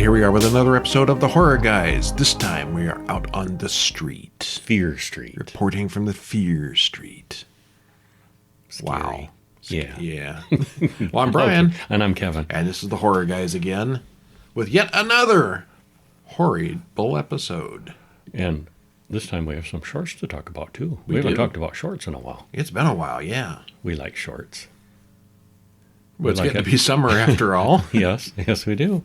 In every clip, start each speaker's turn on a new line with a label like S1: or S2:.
S1: here we are with another episode of The Horror Guys. This time we are out on the street.
S2: Fear Street.
S1: Reporting from the Fear Street.
S2: Scary.
S1: Wow.
S2: Yeah.
S1: Yeah. Well, I'm Brian.
S2: Okay. And I'm Kevin.
S1: And this is The Horror Guys again with yet another horrible episode.
S2: And this time we have some shorts to talk about, too. We haven't talked about shorts in a while.
S1: It's been a while, yeah.
S2: We like shorts.
S1: Well, it's getting to be summer after all.
S2: Yes, we do.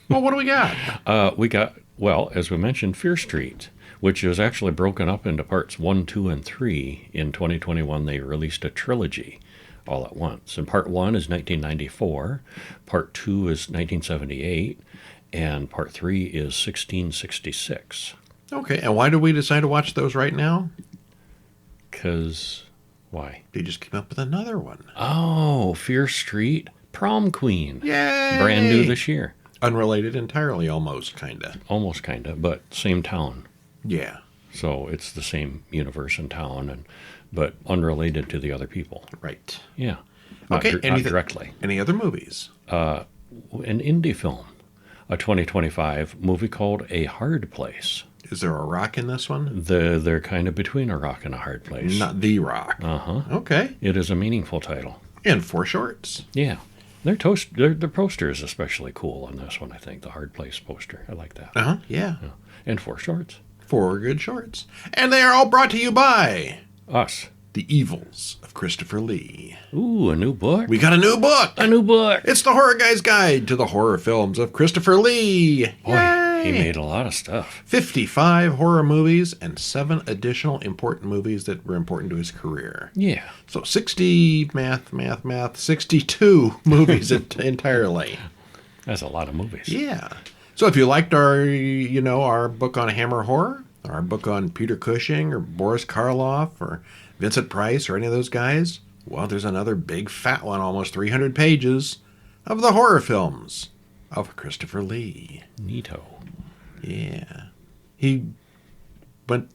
S1: Well, what do we got?
S2: We got, well, as we mentioned, Fear Street, which is actually broken up into parts 1, 2, and 3. In 2021, they released a trilogy all at once. And part 1 is 1994, part 2 is 1978, and part 3 is 1666.
S1: Okay, and why did we decide to watch those right now?
S2: Because, why?
S1: They just came up with another one.
S2: Oh, Fear Street, Prom Queen.
S1: Yay!
S2: Brand new this year.
S1: Unrelated entirely, almost, kinda.
S2: Almost, kinda, but same town.
S1: Yeah.
S2: So it's the same universe and town, but unrelated to the other people.
S1: Right.
S2: Yeah. Not directly.
S1: Any other movies?
S2: An indie film. A 2025 movie called A Hard Place.
S1: Is there a rock in this one?
S2: They're kind of between a rock and a hard place.
S1: Not The Rock.
S2: Uh-huh.
S1: Okay.
S2: It is a meaningful title.
S1: And 4 shorts.
S2: Yeah. Their poster is especially cool on this one, I think. The Hard Place poster. I like that.
S1: Uh-huh. Yeah.
S2: And 4 shorts.
S1: 4 good shorts. And they are all brought to you by...
S2: Us.
S1: The Evils of Christopher Lee.
S2: Ooh, a new book.
S1: We got a new book.
S2: A new book.
S1: It's The Horror Guy's Guide to the Horror Films of Christopher Lee.
S2: Boy,
S1: Yay!
S2: he made a lot of stuff.
S1: 55 horror movies and 7 additional important movies that were important to his career.
S2: Yeah. So
S1: 62 movies entirely.
S2: That's a lot of movies.
S1: Yeah. So if you liked our book on Hammer Horror, our book on Peter Cushing or Boris Karloff or Vincent Price or any of those guys, well, there's another big fat one, almost 300 pages, of the horror films of Christopher Lee.
S2: Neato.
S1: Yeah. He went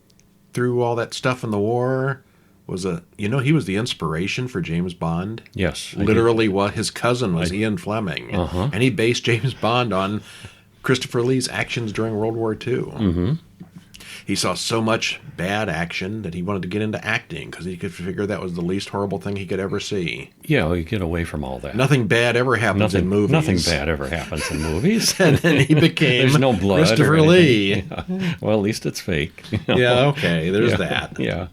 S1: through all that stuff in the war. He was the inspiration for James Bond.
S2: Yes.
S1: Literally what his cousin was Ian Fleming.
S2: Uh-huh.
S1: And he based James Bond on Christopher Lee's actions during World War II.
S2: Mm-hmm.
S1: He saw so much bad action that he wanted to get into acting because he could figure that was the least horrible thing he could ever see.
S2: Yeah, well, you get away from all that.
S1: Nothing bad ever happens in movies.
S2: Nothing bad ever happens in movies.
S1: And then he became
S2: There's no blood
S1: Christopher Lee.
S2: Yeah. Well, at least it's fake.
S1: Yeah, okay, there's that.
S2: Yeah.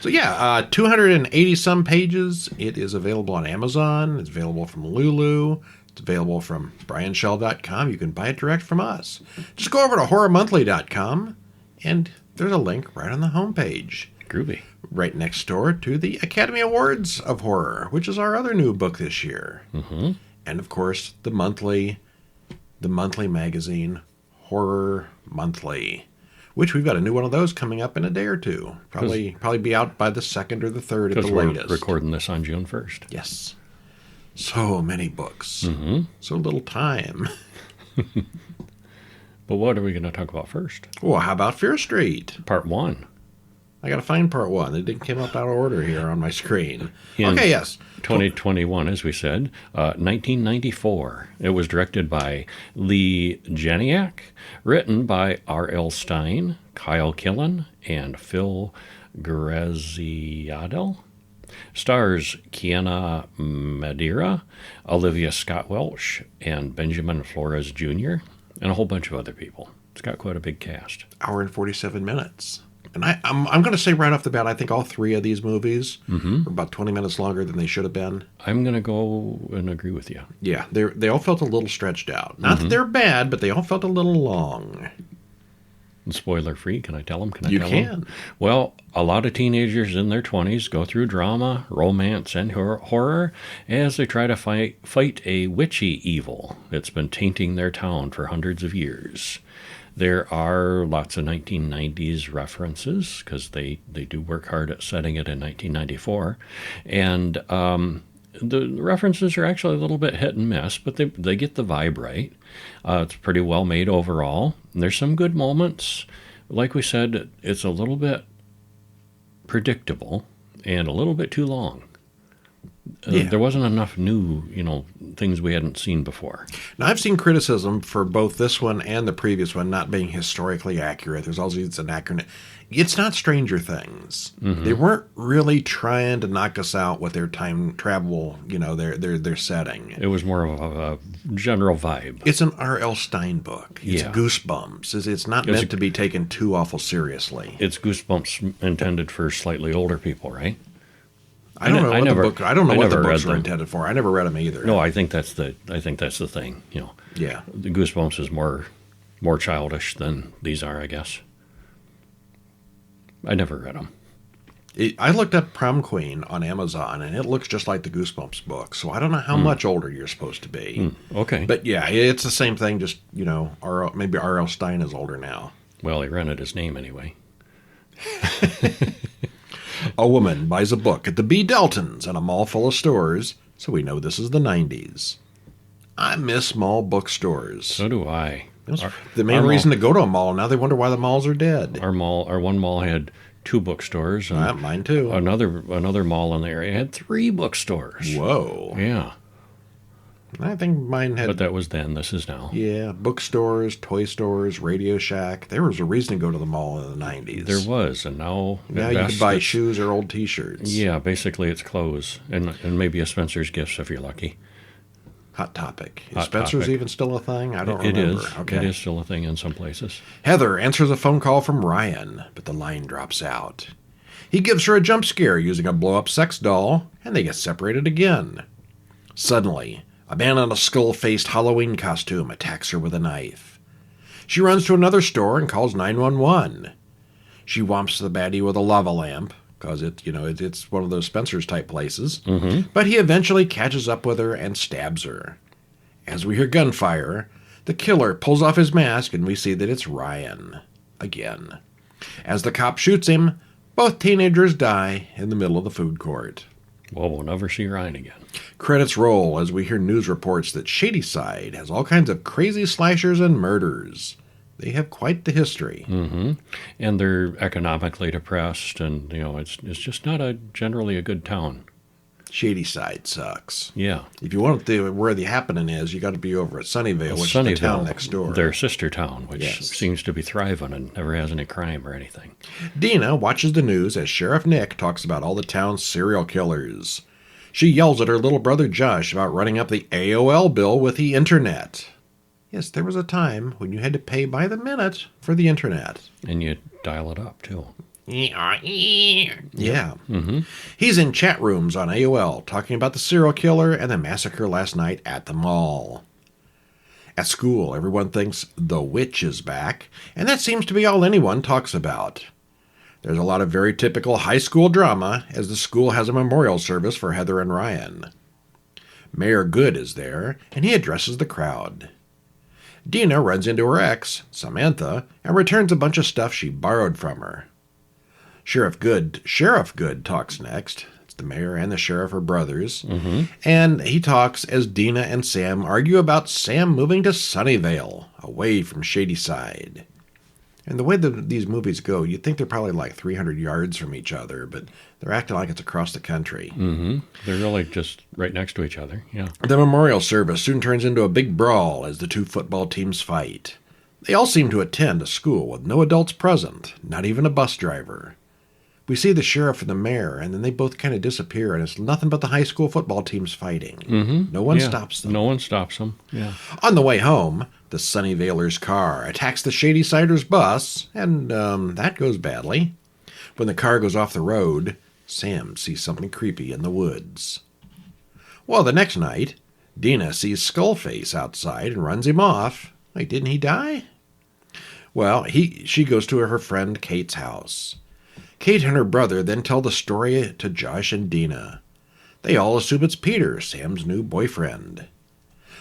S1: So 280-some pages. It is available on Amazon. It's available from Lulu. It's available from brianshell.com. You can buy it direct from us. Just go over to horrormonthly.com. And there's a link right on the homepage.
S2: Groovy. Right
S1: next door to the Academy Awards of Horror, which is our other new book this year.
S2: Mm-hmm.
S1: And, of course, the monthly magazine, Horror Monthly, which we've got a new one of those coming up in a day or two. Probably be out by the 2nd or the 3rd at the latest.
S2: We're recording this on June 1st.
S1: Yes. So many books.
S2: Mm-hmm.
S1: So little time.
S2: But what are we going to talk about first?
S1: Well, how about Fear Street?
S2: Part 1.
S1: I got to find part 1. It didn't come up out of order here on my screen.
S2: Okay,
S1: yes.
S2: 2021, as we said. 1994. It was directed by Lee Janiak, written by R.L. Stein, Kyle Killen, and Phil Graziadel. Stars Kiana Madeira, Olivia Scott Welch, and Benjamin Flores Jr., and a whole bunch of other people. It's got quite a big cast.
S1: Hour and 47 minutes. And I'm going to say right off the bat, I think all 3 of these movies are about 20 minutes longer than they should have been.
S2: I'm going to go and agree with you.
S1: Yeah, they all felt a little stretched out. Not that they're bad, but they all felt a little long.
S2: Spoiler free, can I tell them?
S1: You can.
S2: Well, a lot of teenagers in their 20s go through drama, romance, and horror as they try to fight a witchy evil that's been tainting their town for hundreds of years. There are lots of 1990s references because they do work hard at setting it in 1994. And the references are actually a little bit hit and miss, but they get the vibe right. It's pretty well made overall. And there's some good moments. Like we said, it's a little bit predictable and a little bit too long.
S1: Yeah.
S2: There wasn't enough new, things we hadn't seen before.
S1: Now, I've seen criticism for both this one and the previous one not being historically accurate. There's also it's anachronistic. It's not Stranger Things.
S2: Mm-hmm.
S1: They weren't really trying to knock us out with their time travel, their setting.
S2: It was more of a general vibe.
S1: It's an R.L. Stein book. It's
S2: Yeah.
S1: Goosebumps. It's not meant to be taken too awful seriously.
S2: It's Goosebumps intended for slightly older people, right?
S1: I don't know what the books were
S2: them.
S1: intended for. I never read them either.
S2: No, I think that's the thing.
S1: Yeah.
S2: The Goosebumps is more childish than these are, I guess. I never read them.
S1: I looked up Prom Queen on Amazon, and it looks just like the Goosebumps book. So I don't know how much older you're supposed to be.
S2: Okay.
S1: But yeah, it's the same thing. Just maybe R.L. Stein is older now.
S2: Well, he rented his name anyway.
S1: A woman buys a book at the B. Deltons in a mall full of stores, so we know this is the 90s. I miss mall bookstores.
S2: So do I.
S1: The main reason to go to a mall. Now they wonder why the malls are dead.
S2: Our one mall had 2 bookstores. And
S1: mine too.
S2: Another mall in the area had 3 bookstores.
S1: Whoa.
S2: Yeah.
S1: I think mine had...
S2: But that was then. This is now.
S1: Yeah, bookstores, toy stores, Radio Shack. There was a reason to go to the mall in the 90s.
S2: There was, and now...
S1: Now you could buy shoes or old T-shirts.
S2: Yeah, basically it's clothes, and maybe a Spencer's Gifts if you're lucky.
S1: Hot Topic. Is
S2: Hot
S1: Spencer's
S2: Topic.
S1: even still a thing? I don't remember.
S2: It is.
S1: Okay.
S2: It is still a thing in some places.
S1: Heather answers a phone call from Ryan, but the line drops out. He gives her a jump scare using a blow-up sex doll, and they get separated again. Suddenly, a man in a skull-faced Halloween costume attacks her with a knife. She runs to another store and calls 911. She whomps the baddie with a lava lamp, because it's one of those Spencer's-type places.
S2: Mm-hmm.
S1: But he eventually catches up with her and stabs her. As we hear gunfire, the killer pulls off his mask, and we see that it's Ryan. Again. As the cop shoots him, both teenagers die in the middle of the food court.
S2: Well, we'll never see Ryan again.
S1: Credits roll as we hear news reports that Shadyside has all kinds of crazy slashers and murders. They have quite the history.
S2: Mm-hmm. And they're economically depressed, and it's just not generally a good town.
S1: Shadyside sucks.
S2: Yeah.
S1: If you want to where the happening is, you got to be over at Sunnyvale, which is the town next door.
S2: Their sister town, which seems to be thriving and never has any crime or anything.
S1: Dina watches the news as Sheriff Nick talks about all the town's serial killers. She yells at her little brother Josh about running up the AOL bill with the internet. Yes, there was a time when you had to pay by the minute for the internet.
S2: And you dial it up, too.
S1: Yeah.
S2: Mm-hmm.
S1: He's in chat rooms on AOL talking about the serial killer and the massacre last night at the mall. At school, everyone thinks the witch is back, and that seems to be all anyone talks about. There's a lot of very typical high school drama as the school has a memorial service for Heather and Ryan. Mayor Good is there, and he addresses the crowd. Dina runs into her ex, Samantha, and returns a bunch of stuff she borrowed from her. Sheriff Good talks next. It's the mayor and the sheriff are brothers.
S2: Mm-hmm.
S1: And he talks as Dina and Sam argue about Sam moving to Sunnyvale, away from Shadyside. And the way that these movies go, you'd think they're probably like 300 yards from each other, but they're acting like it's across the country.
S2: Mm-hmm. They're really just right next to each other, yeah.
S1: The memorial service soon turns into a big brawl as the two football teams fight. They all seem to attend a school with no adults present, not even a bus driver. We see the sheriff and the mayor, and then they both kind of disappear, and it's nothing but the high school football teams fighting.
S2: Mm-hmm.
S1: No one stops them.
S2: No one stops them, yeah.
S1: On the way home, the Sunnyvaler's car attacks the Shadysider's bus, and that goes badly. When the car goes off the road, Sam sees something creepy in the woods. Well, the next night, Dina sees Skullface outside and runs him off. Wait, didn't he die? Well, she goes to her friend Kate's house. Kate and her brother then tell the story to Josh and Dina. They all assume it's Peter, Sam's new boyfriend.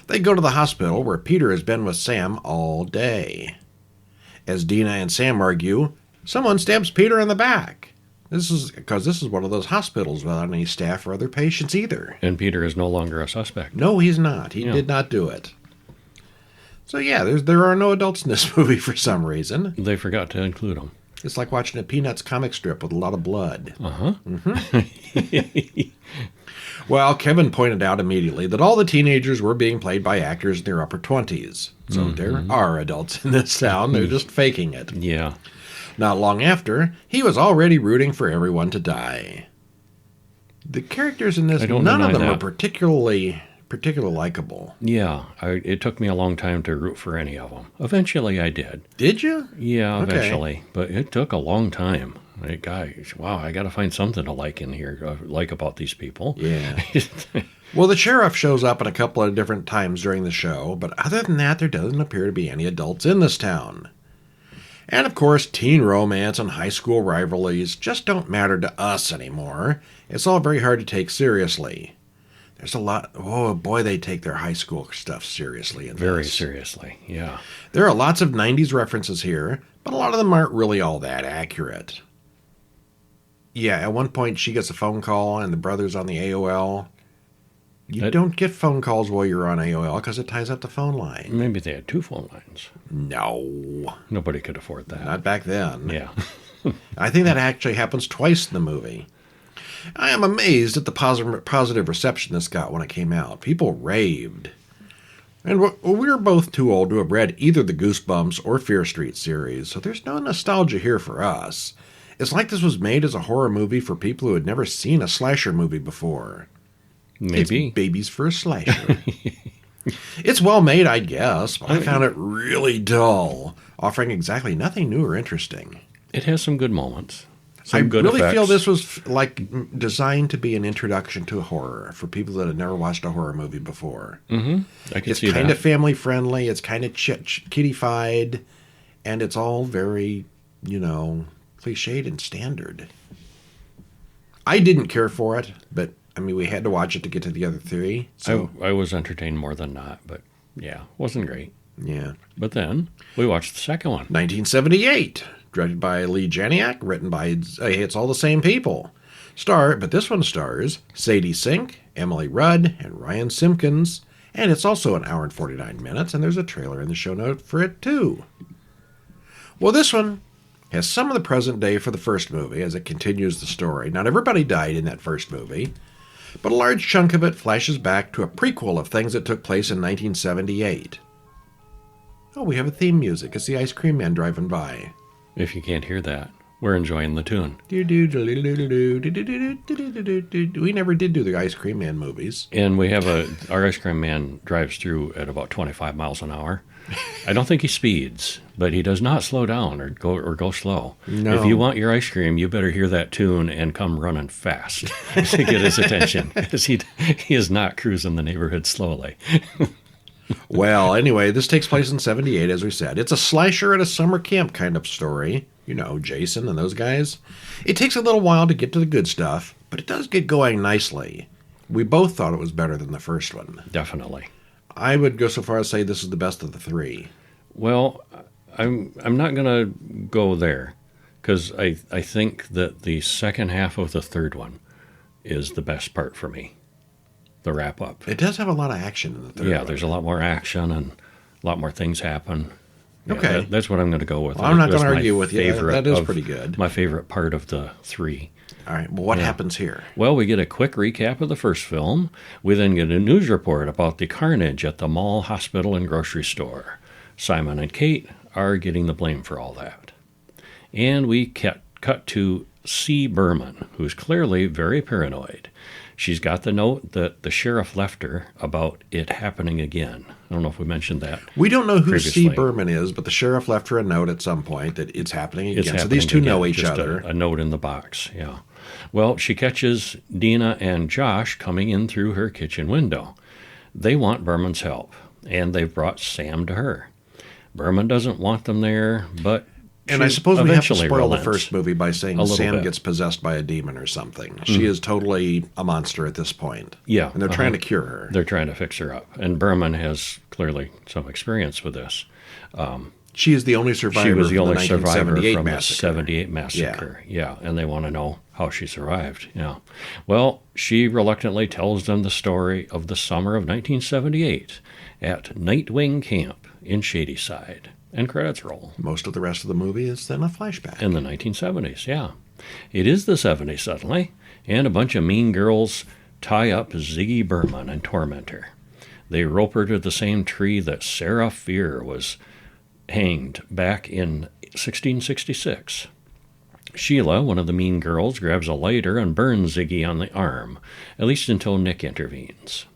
S1: They go to the hospital where Peter has been with Sam all day. As Dina and Sam argue, someone stabs Peter in the back. This is one of those hospitals without any staff or other patients either.
S2: And Peter is no longer a suspect.
S1: No, he's not. He did not do it. So yeah, there are no adults in this movie for some reason.
S2: They forgot to include them.
S1: It's like watching a Peanuts comic strip with a lot of blood.
S2: Uh-huh.
S1: Well, Kevin pointed out immediately that all the teenagers were being played by actors in their upper 20s. So there are adults in this town. They're just faking it.
S2: Yeah.
S1: Not long after, he was already rooting for everyone to die. The characters in this, none of them are particularly likable.
S2: Yeah, it took me a long time to root for any of them. Eventually I did.
S1: Did you?
S2: Yeah, eventually. Okay. But it took a long time. Like, guys, wow, I got to find something to like in here, like about these people.
S1: Yeah. Well, the sheriff shows up at a couple of different times during the show, but other than that, there doesn't appear to be any adults in this town. And, of course, teen romance and high school rivalries just don't matter to us anymore. It's all very hard to take seriously. There's a lot... Oh, boy, they take their high school stuff seriously.
S2: Very seriously, yeah.
S1: There are lots of 90s references here, but a lot of them aren't really all that accurate. Yeah, at one point she gets a phone call and the brother's on the AOL. You don't get phone calls while you're on AOL because it ties up the phone line.
S2: Maybe they had 2 phone lines.
S1: No.
S2: Nobody could afford that.
S1: Not back then.
S2: Yeah.
S1: I think that actually happens twice in the movie. I am amazed at the positive reception this got when it came out. People raved. And we're both too old to have read either the Goosebumps or Fear Street series, so there's no nostalgia here for us. It's like this was made as a horror movie for people who had never seen a slasher movie before.
S2: Maybe.
S1: It's babies for a slasher. It's well made, I guess, but I found it really dull, offering exactly nothing new or interesting.
S2: It has some good moments.
S1: I really feel this was like designed to be an introduction to horror for people that had never watched a horror movie before.
S2: Mm-hmm. I can see that. It's
S1: kind of family friendly. It's kind of kiddified, and it's all very, cliched and standard. I didn't care for it, but I mean, we had to watch it to get to the other 3. So
S2: I was entertained more than not, but yeah, wasn't great.
S1: Yeah.
S2: But then we watched the second one.
S1: 1978. Directed by Lee Janiak, written by, it's all the same people. But this one stars Sadie Sink, Emily Rudd, and Ryan Simpkins, and it's also 1 hour and 49 minutes, and there's a trailer in the show note for it too. Well, this one has some of the present day for the first movie as it continues the story. Not everybody died in that first movie, but a large chunk of it flashes back to a prequel of things that took place in 1978. Oh, we have a theme music. It's the Ice Cream Man driving by.
S2: If you can't hear that, we're enjoying the tune.
S1: We never did do the Ice Cream Man movies.
S2: And we have our Ice Cream Man drives through at about 25 miles an hour. I don't think he speeds, but he does not slow down or go slow.
S1: No.
S2: If you want your ice cream, you better hear that tune and come running fast to get his attention, because he is not cruising the neighborhood slowly.
S1: Well, anyway, this takes place in 78, as we said. It's a slasher at a summer camp kind of story. Jason and those guys. It takes a little while to get to the good stuff, but it does get going nicely. We both thought it was better than the first one.
S2: Definitely.
S1: I would go so far as to say this is the best of the 3.
S2: Well, I'm not going to go there, because I think that the second half of the third one is the best part for me. The wrap up.
S1: It does have a lot of action in the third one.
S2: Yeah, there's a lot more action and a lot more things happen. Yeah,
S1: okay.
S2: That's what I'm going to go with.
S1: Well, I'm not going to argue with you. That is pretty good.
S2: My favorite part of the 3.
S1: All right. Well, what happens here?
S2: Well, we get a quick recap of the first film. We then get a news report about the carnage at the mall, hospital, and grocery store. Simon and Kate are getting the blame for all that. And we cut to C. Berman, who's clearly very paranoid. She's got the note that the sheriff left her about it happening again. I don't know if we mentioned that.
S1: We don't know who
S2: previously.
S1: C. Berman is, but the sheriff left her a note at some point that it's happening again. So these two know each other.
S2: A note in the box, yeah. Well, she catches Dina and Josh coming in through her kitchen window. They want Berman's help, and they've brought Sam to her. Berman doesn't want them there, but
S1: and I suppose we have to spoil
S2: relents
S1: the first movie by saying Sam gets possessed by a demon or something. She is totally a monster at this point.
S2: Yeah.
S1: And they're trying to cure her.
S2: They're trying to fix her up. And Berman has clearly some experience with this.
S1: She is the only survivor.
S2: She was the only
S1: from
S2: survivor
S1: the
S2: from the
S1: massacre.
S2: 78 massacre. Yeah. And they want to know how she survived. Yeah. Well, she reluctantly tells them the story of the summer of 1978 at Nightwing Camp in Shadyside. and credits roll.
S1: Most of the rest of the movie is then a flashback.
S2: In the 1970s, yeah. It is the 70s suddenly, and a bunch of mean girls tie up Ziggy Berman and torment her. They rope her to the same tree that Sarah Fear was hanged back in 1666. Sheila, one of the mean girls, grabs a lighter and burns Ziggy on the arm, at least until Nick intervenes.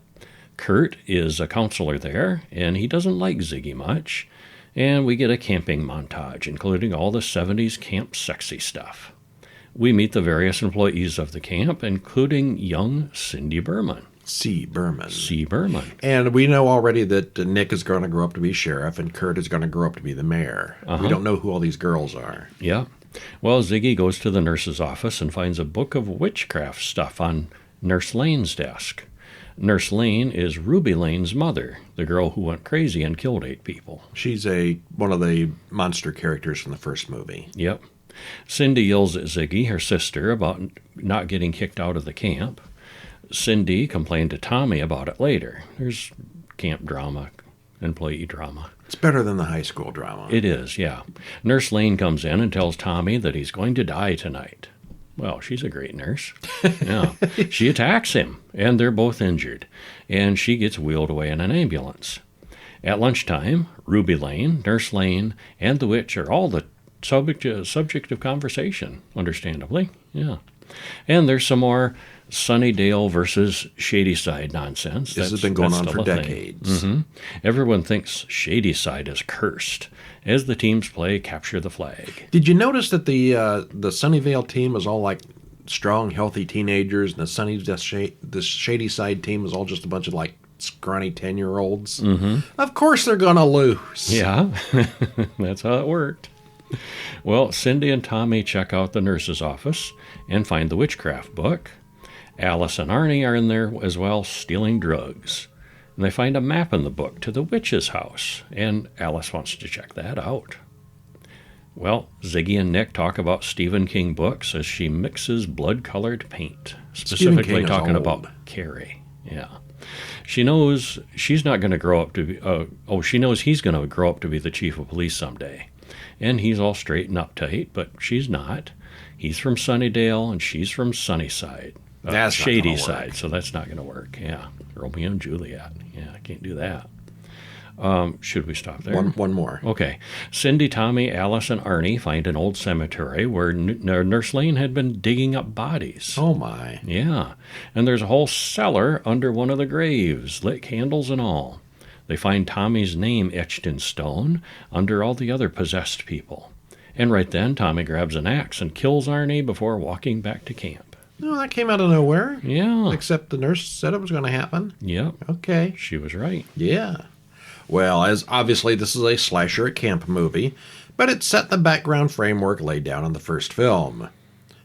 S2: Kurt is a counselor there, and he doesn't like Ziggy much, and we get a camping montage, including all the 70s camp sexy stuff. We meet the various employees of the camp, including young Cindy Berman.
S1: C. Berman.
S2: C. Berman.
S1: And we know already that Nick is going to grow up to be sheriff and Kurt is going to grow up to be the mayor. We don't know who all these girls are.
S2: Yeah. Well, Ziggy goes to the nurse's office and finds a book of witchcraft stuff on Nurse Lane's desk. Nurse Lane is Ruby Lane's mother, the girl who went crazy and killed 8 people.
S1: She's one of the monster characters from the first movie.
S2: Yep. Cindy yells at Ziggy, her sister, about not getting kicked out of the camp. Cindy complained to Tommy about it later. There's camp drama, employee drama.
S1: It's better than the high school drama.
S2: It is, yeah. Nurse Lane comes in and tells Tommy that he's going to die tonight. Well, she's a great nurse. Yeah. She attacks him, and they're both injured, and she gets wheeled away in an ambulance. At lunchtime, Ruby Lane, Nurse Lane, and the witch are all the subject of conversation, understandably. Yeah. And there's some more Sunnydale versus Shadyside nonsense.
S1: This has been going on for decades.
S2: Everyone thinks Shadyside is cursed as the teams play Capture the Flag.
S1: Did you notice that the Sunnyvale team is all like strong, healthy teenagers, and the Shadyside team is all just a bunch of like scrawny 10-year-olds? Of course they're going to lose.
S2: Yeah, that's how it worked. Well, Cindy and Tommy check out the nurse's office and find the witchcraft book. Alice and Arnie are in there as well, stealing drugs. And they find a map in the book to the witch's house, and Alice wants to check that out. Well, Ziggy and Nick talk about Stephen King books as she mixes blood-colored paint, specifically talking about Carrie. Yeah. She knows she's not going to grow up to be, she knows he's going to grow up to be the chief of police someday. And he's all straight and uptight, but she's not. He's from Sunnydale, and she's from Sunnyside.
S1: That's
S2: Shady Side, so that's not going to work. Yeah, Romeo and Juliet. Yeah, I can't do that. Should we stop there?
S1: One more.
S2: Okay. Cindy, Tommy, Alice, and Arnie find an old cemetery where Nurse Lane had been digging up bodies.
S1: Oh, my.
S2: Yeah, and there's a whole cellar under one of the graves, lit candles and all. They find Tommy's name etched in stone under all the other possessed people. And right then, Tommy grabs an axe and kills Arnie before walking back to camp.
S1: No, that came out of nowhere.
S2: Yeah.
S1: Except the nurse said it was going to happen.
S2: Yep.
S1: Okay.
S2: She was right.
S1: Yeah. Well, as obviously this is a slasher at camp movie, but it set the background framework laid down in the first film.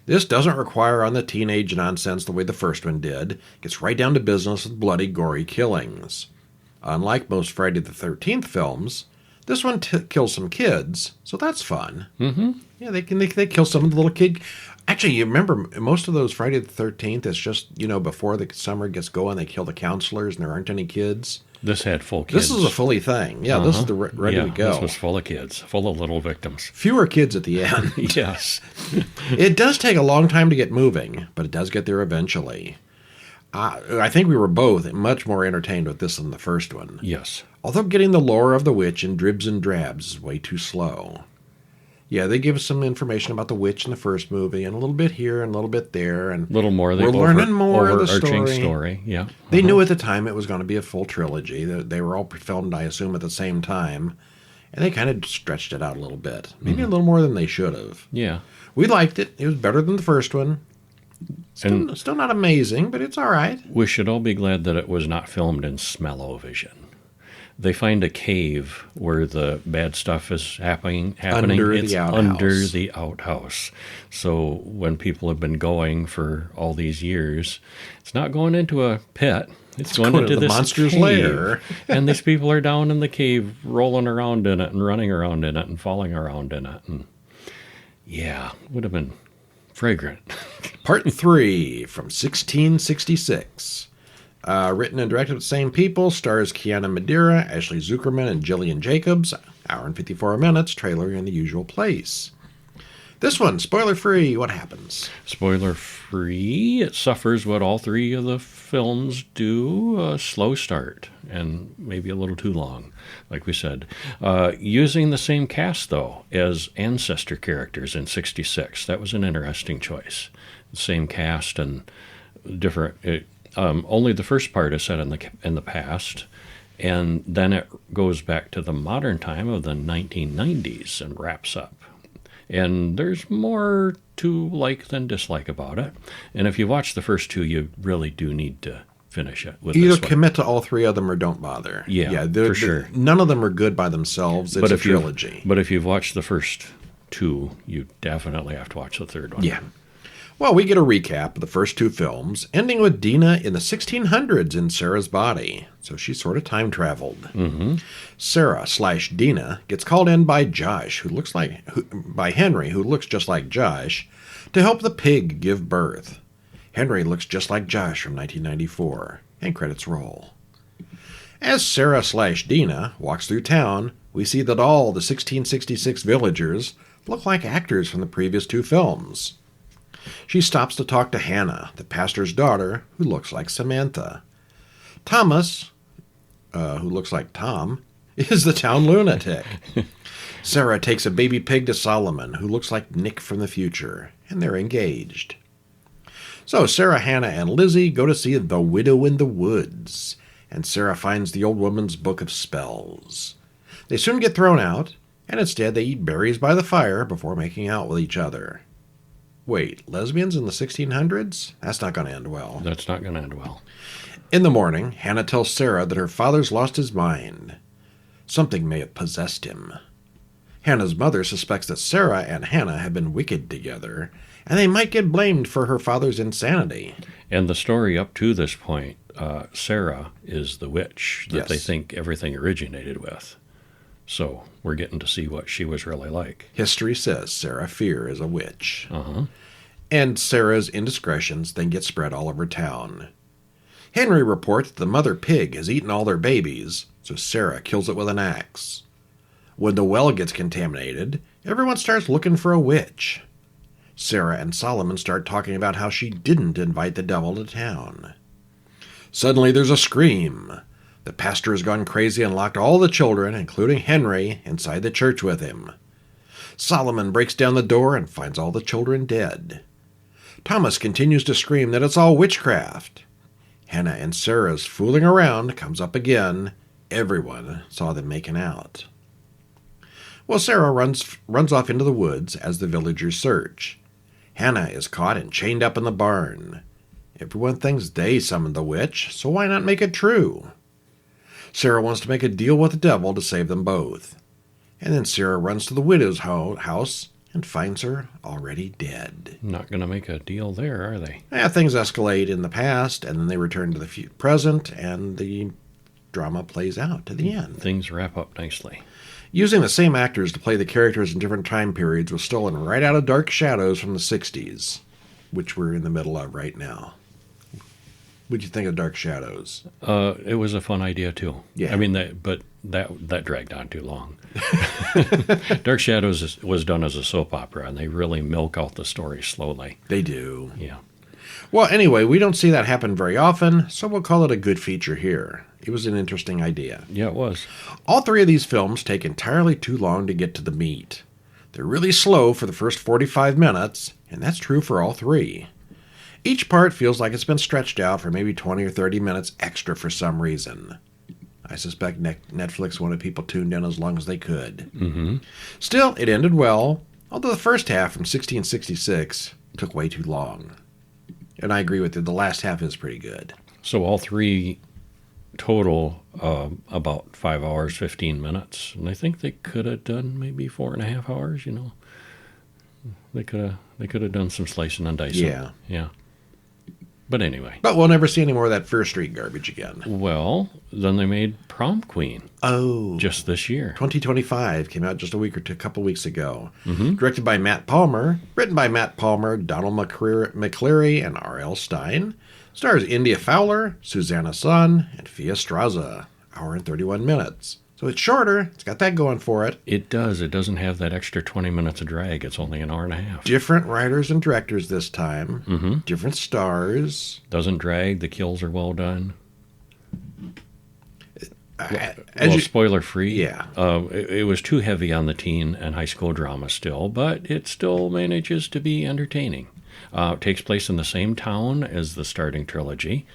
S1: This doesn't require on the teenage nonsense the way the first one did. It gets right down to business with bloody, gory killings. Unlike most Friday the 13th films, this one kills some kids, so that's fun. Yeah, they kill some of the little kid. Actually, you remember, most of those Friday the 13th, it's just, before the summer gets going, they kill the counselors and there aren't any kids.
S2: This had full kids.
S1: This is a fully thing. Yeah, this is the ready to go.
S2: This was full of kids, full of little victims.
S1: Fewer kids at the end.
S2: Yes.
S1: It does take a long time to get moving, but it does get there eventually. I think we were both much more entertained with this than the first one.
S2: Yes.
S1: Although getting the lore of the witch in dribs and drabs is way too slow. Yeah, they give us some information about the witch in the first movie, and a little bit here and a little bit there, and
S2: a little more.
S1: We're learning more of the
S2: story. Yeah,
S1: they knew at the time it was going to be a full trilogy. They were all filmed, I assume, at the same time, and they kind of stretched it out a little bit, maybe a little more than they should have.
S2: Yeah,
S1: we liked it. It was better than the first one. Still not amazing, but it's all right.
S2: We should all be glad that it was not filmed in smell-o-vision. They find a cave where the bad stuff is happening. It's under the outhouse. So when people have been going for all these years, it's not going into a pit. It's going into this
S1: monster's
S2: cave.
S1: lair.
S2: And these people are down in the cave, rolling around in it and running around in it and falling around in it. And yeah, would have been fragrant.
S1: Part 3 from 1666. Written and directed by the same people, stars Kiana Madeira, Ashley Zuckerman, and Jillian Jacobs. Hour and 54 minutes, trailer in the usual place. This one, spoiler-free, what happens?
S2: Spoiler-free, it suffers what all three of the films do, a slow start, and maybe a little too long, like we said. Using the same cast, though, as ancestor characters in 66. That was an interesting choice. The same cast and different... only the first part is set in the past, and then it goes back to the modern time of the 1990s and wraps up. And there's more to like than dislike about it. And if you watch the first two, you really do need to finish it with
S1: Either
S2: this one.
S1: commit to all three of them or don't bother.
S2: Yeah, for sure.
S1: None of them are good by themselves. It's a trilogy.
S2: But if you've watched the first two, you definitely have to watch the third one.
S1: Yeah. Well, we get a recap of the first two films, ending with Dina in the 1600s in Sarah's body. So she's sort of time traveled.
S2: Mm-hmm.
S1: Sarah/Dina gets called in by Josh, by Henry, who looks just like Josh, to help the pig give birth. Henry looks just like Josh from 1994, and credits roll. As Sarah/Dina walks through town, we see that all the 1666 villagers look like actors from the previous two films. She stops to talk to Hannah, the pastor's daughter, who looks like Samantha. Thomas, who looks like Tom, is the town lunatic. Sarah takes a baby pig to Solomon, who looks like Nick from the future, and they're engaged. So Sarah, Hannah, and Lizzie go to see The Widow in the Woods, and Sarah finds the old woman's book of spells. They soon get thrown out, and instead they eat berries by the fire before making out with each other. Wait, lesbians in the 1600s? That's not going to end well.
S2: That's not going to end well.
S1: In the morning, Hannah tells Sarah that her father's lost his mind. Something may have possessed him. Hannah's mother suspects that Sarah and Hannah have been wicked together, and they might get blamed for her father's insanity.
S2: And the story up to this point, Sarah is the witch that they think everything originated with. So we're getting to see what she was really like.
S1: History says Sarah Fear is a witch.
S2: Uh-huh.
S1: And Sarah's indiscretions then get spread all over town. Henry reports that the mother pig has eaten all their babies, so Sarah kills it with an axe. When the well gets contaminated, everyone starts looking for a witch. Sarah and Solomon start talking about how she didn't invite the devil to town. Suddenly there's a scream. The pastor has gone crazy and locked all the children, including Henry, inside the church with him. Solomon breaks down the door and finds all the children dead. Thomas continues to scream that it's all witchcraft. Hannah and Sarah's fooling around comes up again. Everyone saw them making out. Well, Sarah runs off into the woods as the villagers search. Hannah is caught and chained up in the barn. Everyone thinks they summoned the witch, so why not make it true? Sarah wants to make a deal with the devil to save them both. And then Sarah runs to the widow's house and finds her already dead.
S2: Not going to make a deal there, are they?
S1: Yeah, things escalate in the past, and then they return to the present, and the drama plays out to the end.
S2: Things wrap up nicely.
S1: Using the same actors to play the characters in different time periods was stolen right out of Dark Shadows from the 60s, which we're in the middle of right now. What'd you think of Dark Shadows?
S2: It was a fun idea, too.
S1: Yeah.
S2: I mean, that dragged on too long. Dark Shadows was done as a soap opera, and they really milk out the story slowly.
S1: They do.
S2: Yeah.
S1: Well, anyway, we don't see that happen very often, so we'll call it a good feature here. It was an interesting idea.
S2: Yeah, it was.
S1: All three of these films take entirely too long to get to the meat. They're really slow for the first 45 minutes, and that's true for all three. Each part feels like it's been stretched out for maybe 20 or 30 minutes extra for some reason. I suspect Netflix wanted people tuned in as long as they could.
S2: Mm-hmm.
S1: Still, it ended well, although the first half from 1666 took way too long. And I agree with you, the last half is pretty good.
S2: So all three total about 5 hours, 15 minutes. And I think they could have done maybe 4.5 hours, They could have done some slicing and dicing.
S1: Yeah.
S2: Yeah. But anyway.
S1: But we'll never see any more of that First Street garbage again.
S2: Well, then they made Prom Queen.
S1: Oh.
S2: Just this year.
S1: 2025 came out just a couple weeks ago.
S2: Mm-hmm.
S1: Directed by Matt Palmer, written by Matt Palmer, Donald McCleary, and R.L. Stein. Stars India Fowler, Susanna Son, and Fia Straza. Hour and 31 minutes. So it's shorter. It's got that going for it.
S2: It does. It doesn't have that extra 20 minutes of drag. It's only an hour and a half.
S1: Different writers and directors this time.
S2: Mm-hmm.
S1: Different stars.
S2: Doesn't drag. The kills are well done. Spoiler free.
S1: Yeah.
S2: It was too heavy on the teen and high school drama still, but it still manages to be entertaining. It takes place in the same town as the starting trilogy,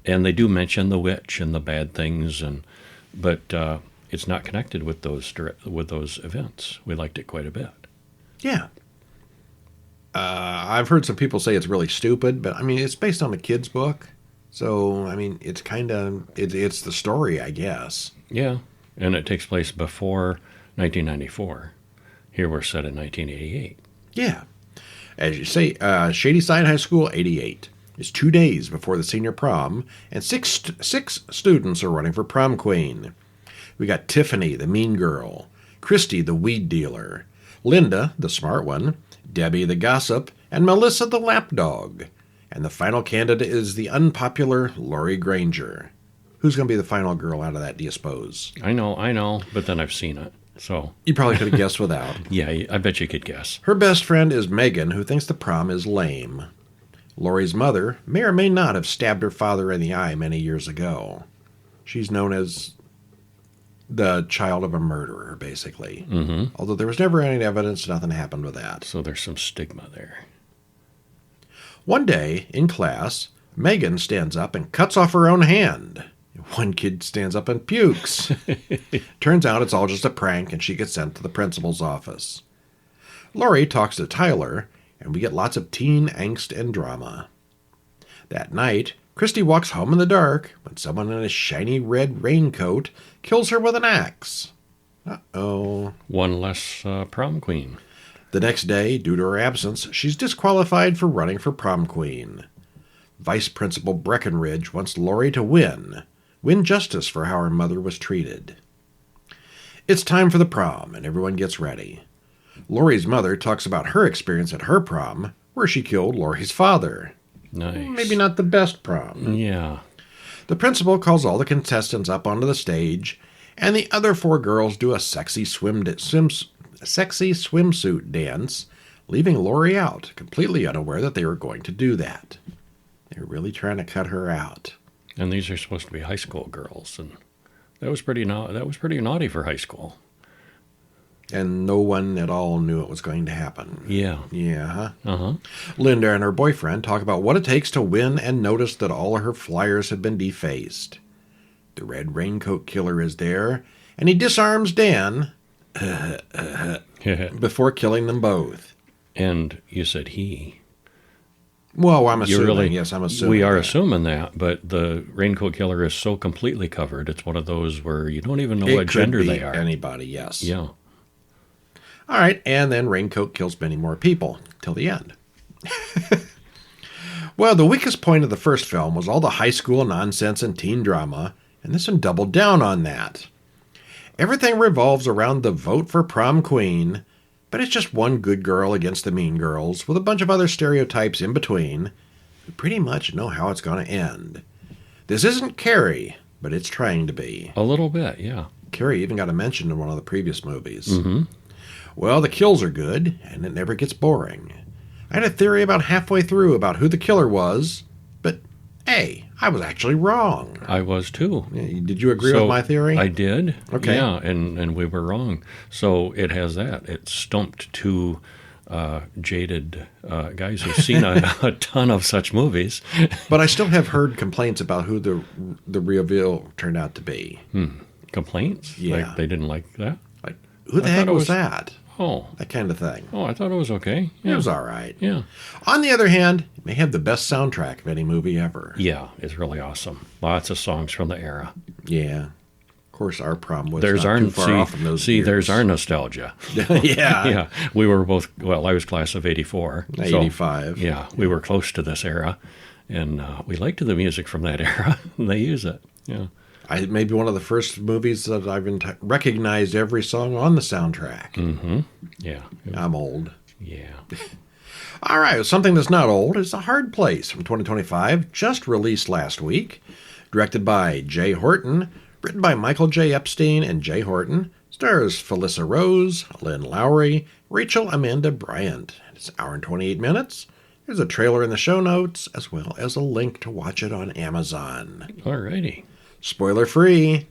S2: and they do mention the witch and the bad things, but it's not connected with those events. We liked it quite a bit.
S1: Yeah. I've heard some people say it's really stupid, but I mean, it's based on a kid's book. So, I mean, it's kind of, it's the story, I guess.
S2: Yeah, and it takes place before 1994. Here we're set in 1988.
S1: Yeah. As you say, Shadyside High School, 88. It's 2 days before the senior prom, and six students are running for prom queen. We got Tiffany, the mean girl, Christy, the weed dealer, Linda, the smart one, Debbie, the gossip, and Melissa, the lapdog. And the final candidate is the unpopular Laurie Granger. Who's going to be the final girl out of that, do you suppose?
S2: I know, but then I've seen it, so...
S1: You probably could have guessed without.
S2: Yeah, I bet you could guess.
S1: Her best friend is Megan, who thinks the prom is lame. Laurie's mother may or may not have stabbed her father in the eye many years ago. She's known as the child of a murderer, basically.
S2: Mm-hmm.
S1: Although there was never any evidence, nothing happened with that.
S2: So there's some stigma there.
S1: One day, in class, Megan stands up and cuts off her own hand. One kid stands up and pukes. Turns out it's all just a prank, and she gets sent to the principal's office. Laurie talks to Tyler, and we get lots of teen angst and drama. That night, Christy walks home in the dark when someone in a shiny red raincoat kills her with an axe. Uh-oh.
S2: One less prom queen.
S1: The next day, due to her absence, she's disqualified for running for prom queen. Vice Principal Breckenridge wants Laurie to win justice for how her mother was treated. It's time for the prom, and everyone gets ready. Laurie's mother talks about her experience at her prom, where she killed Laurie's father.
S2: Nice.
S1: Maybe not the best prom.
S2: Yeah.
S1: The principal calls all the contestants up onto the stage, and the other 4 girls do a sexy swimsuit dance, leaving Laurie out, completely unaware that they were going to do that. They're really trying to cut her out.
S2: And these are supposed to be high school girls, and that was pretty naughty for high school.
S1: And no one at all knew it was going to happen.
S2: Yeah.
S1: Yeah, huh?
S2: Uh-huh.
S1: Linda and her boyfriend talk about what it takes to win and notice that all of her flyers have been defaced. The red raincoat killer is there, and he disarms Dan before killing them both.
S2: And you said he.
S1: Well, I'm assuming. Yes, I'm assuming.
S2: We are assuming that, but the raincoat killer is so completely covered. It's one of those where you don't even know what gender they are.
S1: Anybody, yes.
S2: Yeah.
S1: All right, and then Raincoat kills many more people till the end. Well, the weakest point of the first film was all the high school nonsense and teen drama, and this one doubled down on that. Everything revolves around the vote for prom queen, but it's just one good girl against the mean girls, with a bunch of other stereotypes in between. We pretty much know how it's going to end. This isn't Carrie, but it's trying to be.
S2: A little bit, yeah.
S1: Carrie even got a mention in one of the previous movies.
S2: Mm-hmm.
S1: Well, the kills are good, and it never gets boring. I had a theory about halfway through about who the killer was, but hey, I was actually wrong.
S2: I was too.
S1: Did you agree with my theory?
S2: I did.
S1: Okay.
S2: Yeah, and we were wrong. So it has that. It stumped 2 jaded guys who've seen a ton of such movies.
S1: But I still have heard complaints about who the reveal turned out to be.
S2: Complaints?
S1: Yeah.
S2: Like they didn't like that?
S1: Like, who the heck was that?
S2: Oh.
S1: That kind of thing.
S2: Oh, I thought it was okay. Yeah.
S1: It was all right.
S2: Yeah.
S1: On the other hand, it may have the best soundtrack of any movie ever.
S2: Yeah, it's really awesome. Lots of songs from the era.
S1: Yeah. Of course, our prom was not too far off from those years.
S2: There's our nostalgia.
S1: Yeah.
S2: Yeah. We were both, I was class of 84.
S1: 85.
S2: So, yeah, we were close to this era. And we liked the music from that era. And they use it. Yeah.
S1: Maybe one of the first movies that I've recognized every song on the soundtrack.
S2: Mm-hmm. Yeah.
S1: I'm old.
S2: Yeah.
S1: All right, something that's not old is A Hard Place from 2025, just released last week. Directed by Jay Horton, Written by Michael J. Epstein and Jay Horton. Stars Felissa Rose, Lynn Lowry, Rachel Amanda Bryant. It's an hour and 28 minutes. There's a trailer in the show notes, as well as a link to watch it on Amazon.
S2: Alrighty.
S1: Spoiler free.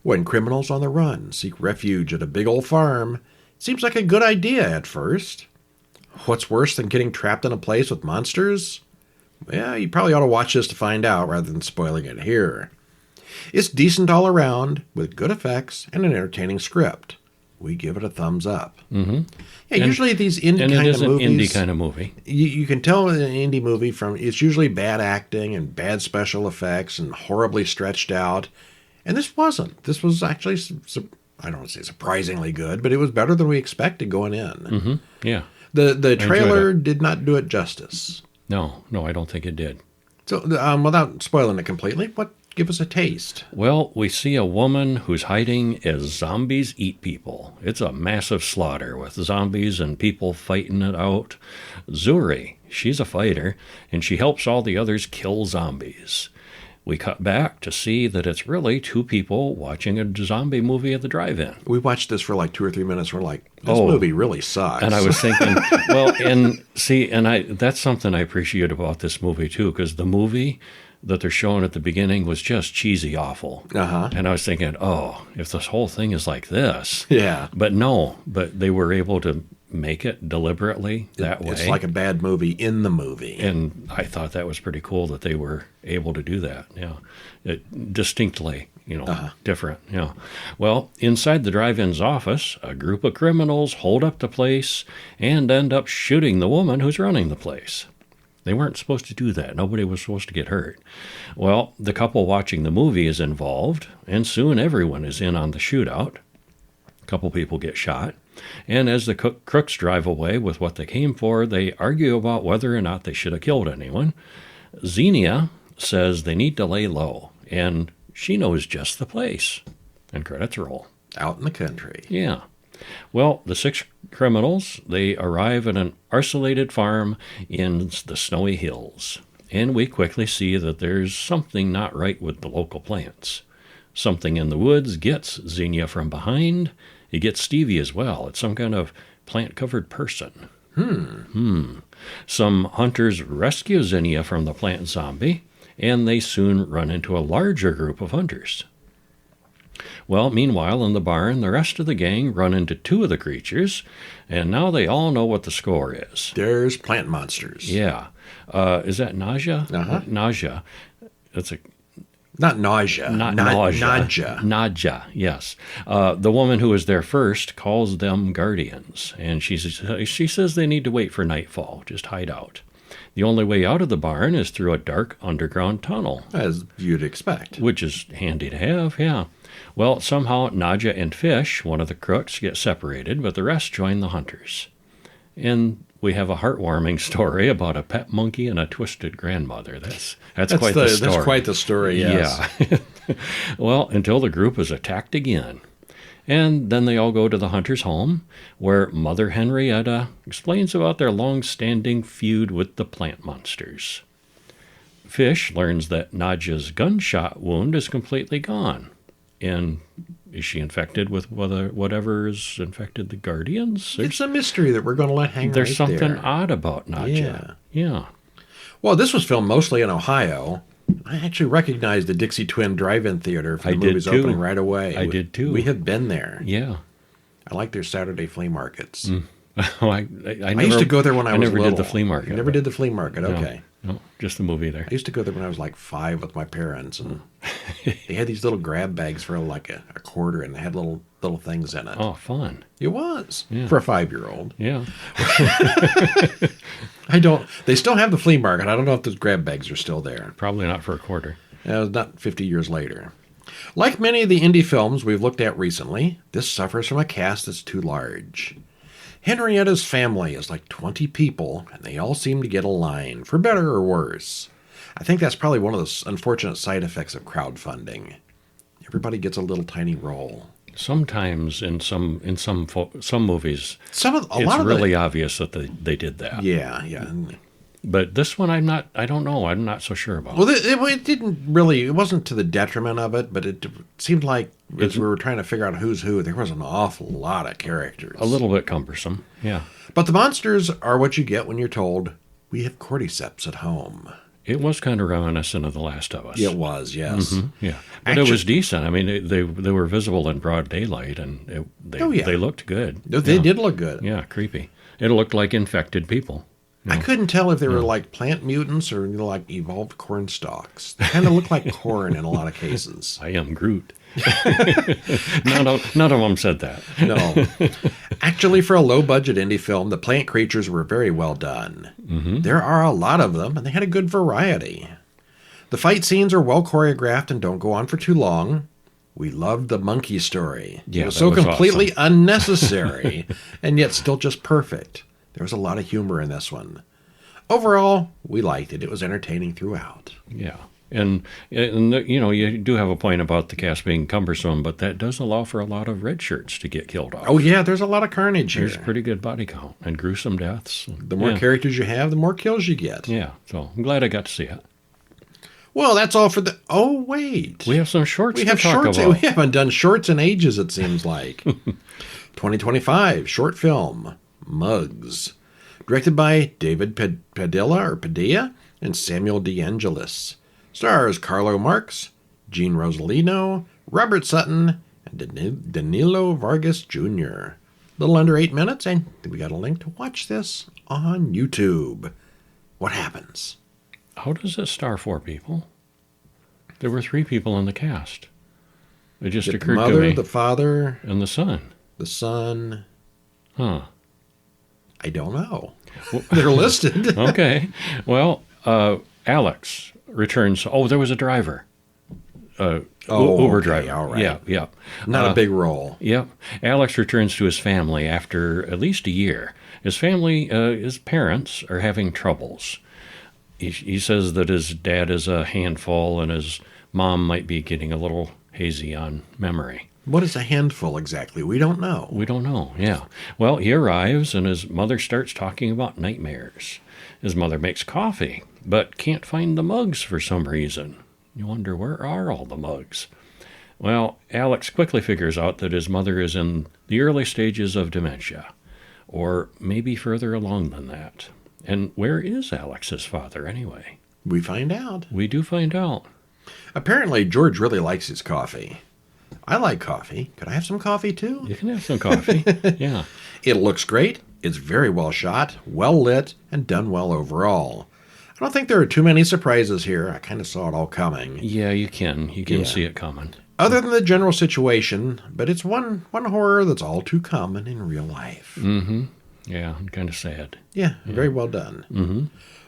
S1: When criminals on the run seek refuge at a big old farm, it seems like a good idea at first. What's worse than getting trapped in a place with monsters? Yeah, you probably ought to watch this to find out rather than spoiling it here. It's decent all around, with good effects and an entertaining script. We give it a thumbs up.
S2: Mm-hmm.
S1: Yeah, usually these indie kind of movies...
S2: And it is an indie kind of movie.
S1: You can tell in an indie movie from... It's usually bad acting and bad special effects and horribly stretched out. And this wasn't. This was actually, I don't want to say surprisingly good, but it was better than we expected going in.
S2: Mm-hmm. Yeah.
S1: The trailer did not do it justice.
S2: No, I don't think it did.
S1: So, without spoiling it completely, give us a taste.
S2: Well, we see a woman who's hiding as zombies eat people. It's a massive slaughter with zombies and people fighting it out. Zuri, she's a fighter, and she helps all the others kill zombies. We cut back to see that it's really two people watching a zombie movie at the drive-in.
S1: We watched this for like 2 or 3 minutes. We're like, this movie really sucks.
S2: And I was thinking, that's something I appreciate about this movie too, because the movie that they're showing at the beginning was just cheesy awful.
S1: Uh-huh.
S2: And I was thinking, if this whole thing is like this.
S1: Yeah.
S2: But they were able to make it deliberately that way.
S1: It's like a bad movie in the movie.
S2: And I thought that was pretty cool that they were able to do that. Yeah. Distinctly, different. Yeah. Well, inside the drive-in's office, a group of criminals hold up the place and end up shooting the woman who's running the place. They weren't supposed to do that. Nobody was supposed to get hurt. Well, the couple watching the movie is involved, and soon everyone is in on the shootout. A couple people get shot. And as the crooks drive away with what they came for, they argue about whether or not they should have killed anyone. Xenia says they need to lay low, and she knows just the place. And credits roll.
S1: Out in the country.
S2: Yeah. Well, the 6 criminals, they arrive at an isolated farm in the snowy hills. And we quickly see that there's something not right with the local plants. Something in the woods gets Xenia from behind. It gets Stevie as well. It's some kind of plant-covered person. Some hunters rescue Xenia from the plant zombie, and they soon run into a larger group of hunters. Well, meanwhile, in the barn, the rest of the gang run into 2 of the creatures, and now they all know what the score is.
S1: There's plant monsters.
S2: Yeah. Is that Nausea?
S1: Uh-huh.
S2: Nausea. That's a...
S1: Not nausea.
S2: Nausea. Nausea, yes. The woman who was there first calls them guardians, and she says they need to wait for nightfall, just hide out. The only way out of the barn is through a dark underground tunnel.
S1: As you'd expect.
S2: Which is handy to have, yeah. Well, somehow Nadja and Fish, one of the crooks, get separated, but the rest join the hunters. And we have a heartwarming story about a pet monkey and a twisted grandmother. That's quite the story.
S1: That's quite the story, yes.
S2: Yeah. Well, until the group is attacked again. And then they all go to the hunter's home, where Mother Henrietta explains about their long-standing feud with the plant monsters. Fish learns that Nadja's gunshot wound is completely gone. And is she infected with whatever has infected the guardians?
S1: It's a mystery that we're going to let hang right there.
S2: There's something odd about Nadja. Yeah.
S1: Well, this was filmed mostly in Ohio. I actually recognized the Dixie Twin Drive-In Theater for the movie's opening right away.
S2: I did too.
S1: We have been there.
S2: Yeah.
S1: I like their Saturday flea markets.
S2: I
S1: used to go there when I was little.
S2: I never did the flea market.
S1: You never did the flea market,
S2: no,
S1: okay.
S2: No, just the movie there.
S1: I used to go there when I was like 5 with my parents, and they had these little grab bags for like a quarter, and they had little things in it.
S2: Oh, fun.
S1: It was. Yeah. For a 5-year-old.
S2: Yeah.
S1: They still have the flea market. I don't know if those grab bags are still there.
S2: Probably not for a quarter.
S1: Not 50 years later. Like many of the indie films we've looked at recently, this suffers from a cast that's too large. Henrietta's family is like 20 people, and they all seem to get a line, for better or worse. I think that's probably one of the unfortunate side effects of crowdfunding. Everybody gets a little tiny role.
S2: Sometimes in some movies,
S1: it's really
S2: obvious that they did that.
S1: Yeah.
S2: But this one, I don't know. I'm not so sure about.
S1: Well, it didn't really. It wasn't to the detriment of it, but it seemed like as we were trying to figure out who's who, there was an awful lot of characters.
S2: A little bit cumbersome, yeah.
S1: But the monsters are what you get when you're told we have cordyceps at home.
S2: It was kind of reminiscent of The Last of Us.
S1: It was, yes.
S2: Yeah, but it was decent. I mean, they were visible in broad daylight, and they looked good.
S1: They did look good.
S2: Yeah, creepy. It looked like infected people.
S1: I couldn't tell if they were like plant mutants or like evolved corn stalks. They kind of look like corn in a lot of cases.
S2: I am Groot. None of them said that.
S1: No. Actually, for a low-budget indie film, the plant creatures were very well done. Mm-hmm. There are a lot of them, and they had a good variety. The fight scenes are well choreographed and don't go on for too long. We loved the monkey story.
S2: Yeah,
S1: it was so completely
S2: awesome.
S1: Unnecessary, and yet still just perfect. There was a lot of humor in this one. Overall, we liked it. It was entertaining throughout.
S2: Yeah. And you do have a point about the cast being cumbersome, but that does allow for a lot of red shirts to get killed off.
S1: Oh, yeah, there's a lot of carnage here.
S2: There's pretty good body count and gruesome deaths.
S1: The more characters you have, the more kills you get.
S2: Yeah, so I'm glad I got to see it.
S1: Well, that's all for the... Oh, wait.
S2: We have some shorts
S1: to talk about. We haven't done shorts in ages, it seems like. 2025 short film, Mugs. Directed by David Padilla and Samuel DeAngelis. Stars Carlo Marx, Gene Rosalino, Robert Sutton, and Danilo Vargas Jr. Little under 8 minutes, and we got a link to watch this on YouTube. What happens?
S2: How does it star 4 people? There were 3 people in the cast. It just occurred to me.
S1: The mother, the father,
S2: and the son.
S1: The son.
S2: Huh.
S1: I don't know. They're listed.
S2: Okay. Well, Alex returns. Oh, there was a driver. Uber driver.
S1: All right.
S2: Yeah.
S1: Not a big role.
S2: Yep. Alex returns to his family after at least a year. His family, his parents, are having troubles. He says that his dad is a handful and his mom might be getting a little hazy on memory.
S1: What is a handful exactly? We don't know.
S2: We don't know, yeah. Well, he arrives and his mother starts talking about nightmares. His mother makes coffee, but can't find the mugs for some reason. You wonder, where are all the mugs? Well, Alex quickly figures out that his mother is in the early stages of dementia, or maybe further along than that. And where is Alex's father, anyway?
S1: We find out.
S2: We do find out.
S1: Apparently, George really likes his coffee. I like coffee. Could I have some coffee, too?
S2: You can have some coffee, yeah.
S1: It looks great. It's very well shot, well lit, and done well overall. I don't think there are too many surprises here. I kind of saw it all coming.
S2: Yeah, you can. You can see it coming.
S1: Other than the general situation, but it's one horror that's all too common in real life.
S2: Mm-hmm. Yeah, kind of sad.
S1: Yeah, very well done.
S2: Mm-hmm.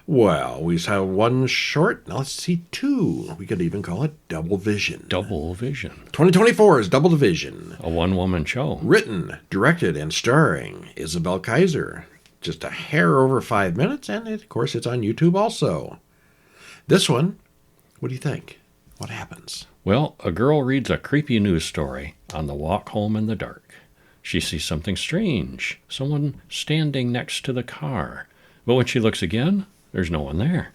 S1: Well, we saw one short. Now let's see 2. We could even call it Double Vision.
S2: Double Vision.
S1: 2024 is Double Division.
S2: A one-woman show.
S1: Written, directed, and starring Isabel Kaiser. Just a hair over 5 minutes, and of course it's on YouTube also. This one, what do you think? What happens?
S2: Well, a girl reads a creepy news story on the walk home in the dark. She sees something strange, someone standing next to the car. But when she looks again, there's no one there.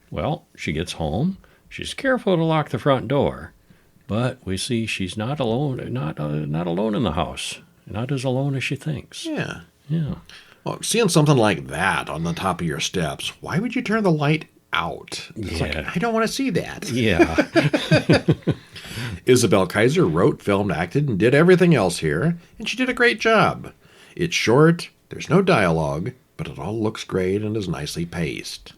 S2: Well, she gets home. She's careful to lock the front door. But we see she's not alone, not alone in the house. Not as alone as she thinks.
S1: Yeah.
S2: Yeah.
S1: Well, seeing something like that on the top of your steps, why would you turn the light out? It's like, I don't want to see that.
S2: Yeah.
S1: Isabel Kaiser wrote, filmed, acted, and did everything else here, and she did a great job. It's short, there's no dialogue, but it all looks great and is nicely paced.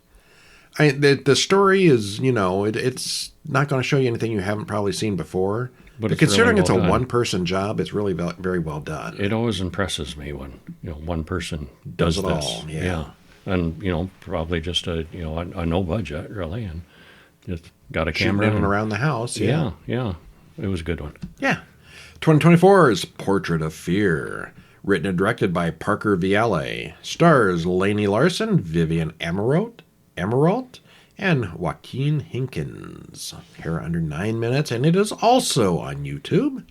S1: The story is, it's not going to show you anything you haven't probably seen before. But considering it's a one-person job, it's really very well done.
S2: It always impresses me when one person does
S1: it
S2: this.
S1: all. Yeah.
S2: And probably just a no budget really, and just got a camera
S1: shooting in and around the house.
S2: Yeah. It was a good one.
S1: Yeah. 2024's Portrait of Fear, written and directed by Parker Viale, stars Lainey Larson, Vivian Emerald, and Joaquin Hinkins. Hair under 9 minutes, and it is also on YouTube.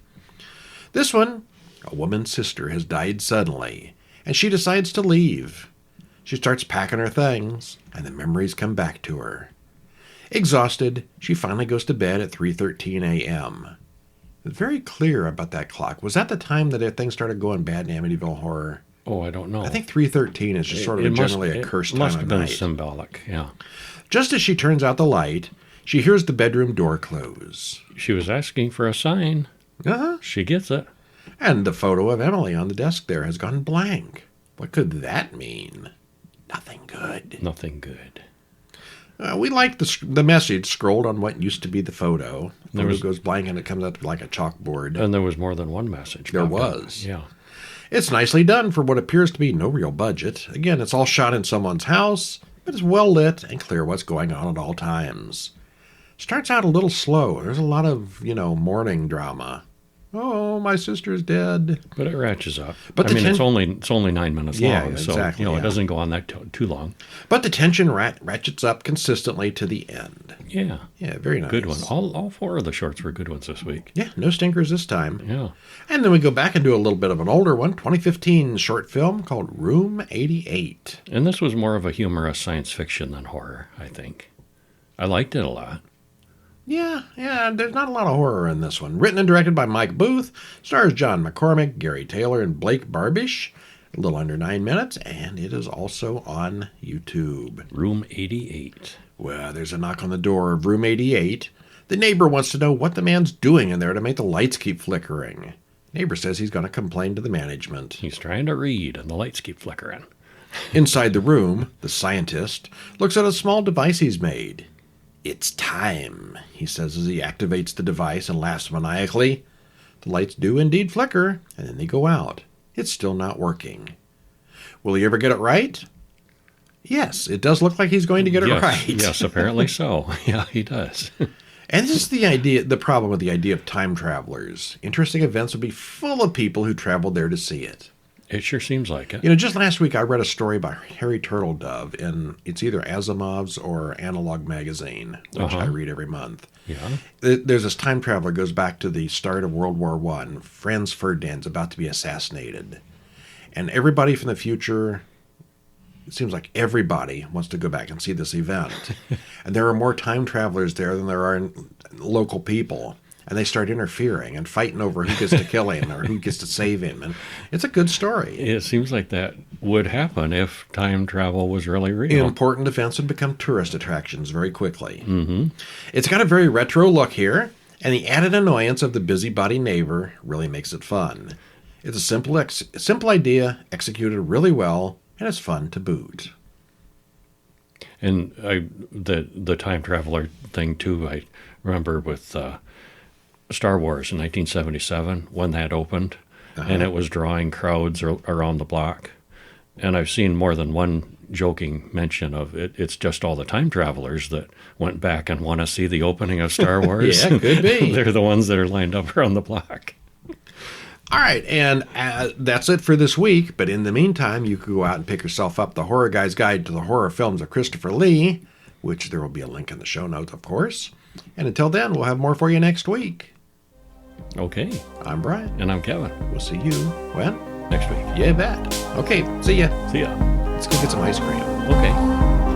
S1: This one, a woman's sister has died suddenly, and she decides to leave. She starts packing her things, and the memories come back to her. Exhausted, she finally goes to bed at 3:13 a.m. It's very clear about that clock. Was that the time that things started going bad in Amityville Horror?
S2: Oh, I don't know.
S1: I think 3:13 is just sort of generally a cursed time of night.
S2: It must have been symbolic, yeah.
S1: Just as she turns out the light, she hears the bedroom door close.
S2: She was asking for a sign.
S1: Uh-huh.
S2: She gets it.
S1: And the photo of Emily on the desk there has gone blank. What could that mean? Nothing good.
S2: Nothing good.
S1: We like the message scrolled on what used to be the photo. The photo goes blank and it comes up like a chalkboard.
S2: And there was more than one message.
S1: There was.
S2: Yeah.
S1: It's nicely done for what appears to be no real budget. Again, it's all shot in someone's house, but it's well lit and clear what's going on at all times. Starts out a little slow. There's a lot of, mourning drama. Oh, my sister's dead.
S2: But it ratchets up.
S1: But
S2: it's only 9 minutes long,
S1: exactly,
S2: so it doesn't go on that too long.
S1: But the tension ratchets up consistently to the end.
S2: Yeah.
S1: Yeah, very nice.
S2: Good one. All 4 of the shorts were good ones this week.
S1: Yeah, no stinkers this time.
S2: Yeah.
S1: And then we go back and do a little bit of an older one, 2015 short film called Room 88.
S2: And this was more of a humorous science fiction than horror, I think. I liked it a lot.
S1: Yeah, there's not a lot of horror in this one. Written and directed by Mike Booth, stars John McCormick, Gary Taylor, and Blake Barbish. A little under 9 minutes, and it is also on YouTube.
S2: Room 88.
S1: Well, there's a knock on the door of Room 88. The neighbor wants to know what the man's doing in there to make the lights keep flickering. Neighbor says he's going to complain to the management.
S2: He's trying to read, and the lights keep flickering.
S1: Inside the room, the scientist looks at a small device he's made. It's time, he says as he activates the device and laughs maniacally. The lights do indeed flicker, and then they go out. It's still not working. Will he ever get it right? Yes, it does look like he's going to get it right.
S2: Yes, apparently so. Yeah, he does.
S1: And this is the problem with the idea of time travelers. Interesting events will be full of people who traveled there to see it.
S2: It sure seems like it.
S1: Just last week I read a story by Harry Turtledove, and it's either Asimov's or Analog Magazine, which I read every month.
S2: Yeah.
S1: There's this time traveler goes back to the start of World War I. Franz Ferdinand's about to be assassinated. And everybody from the future, it seems like everybody wants to go back and see this event. And there are more time travelers there than there are local people. And they start interfering and fighting over who gets to kill him or who gets to save him. And it's a good story.
S2: It seems like that would happen if time travel was really real.
S1: Important events would become tourist attractions very quickly.
S2: Mm-hmm.
S1: It's got a very retro look here, and the added annoyance of the busybody neighbor really makes it fun. It's a simple idea, executed really well, and it's fun to boot.
S2: And the time traveler thing, too, I remember with Star Wars in 1977 when that opened, and it was drawing crowds around the block. And I've seen more than one joking mention of it. It's just all the time travelers that went back and want to see the opening of Star Wars.
S1: Yeah, could be.
S2: They're the ones that are lined up around the block.
S1: All right, and that's it for this week. But in the meantime, you could go out and pick yourself up the Horror Guy's Guide to the Horror Films of Christopher Lee, which there will be a link in the show notes, of course. And until then, we'll have more for you next week.
S2: Okay.
S1: I'm Brian.
S2: And I'm Kevin.
S1: We'll see you, when?
S2: Next week.
S1: Yeah, bet. Okay, see ya.
S2: See ya.
S1: Let's go get some ice cream.
S2: Okay.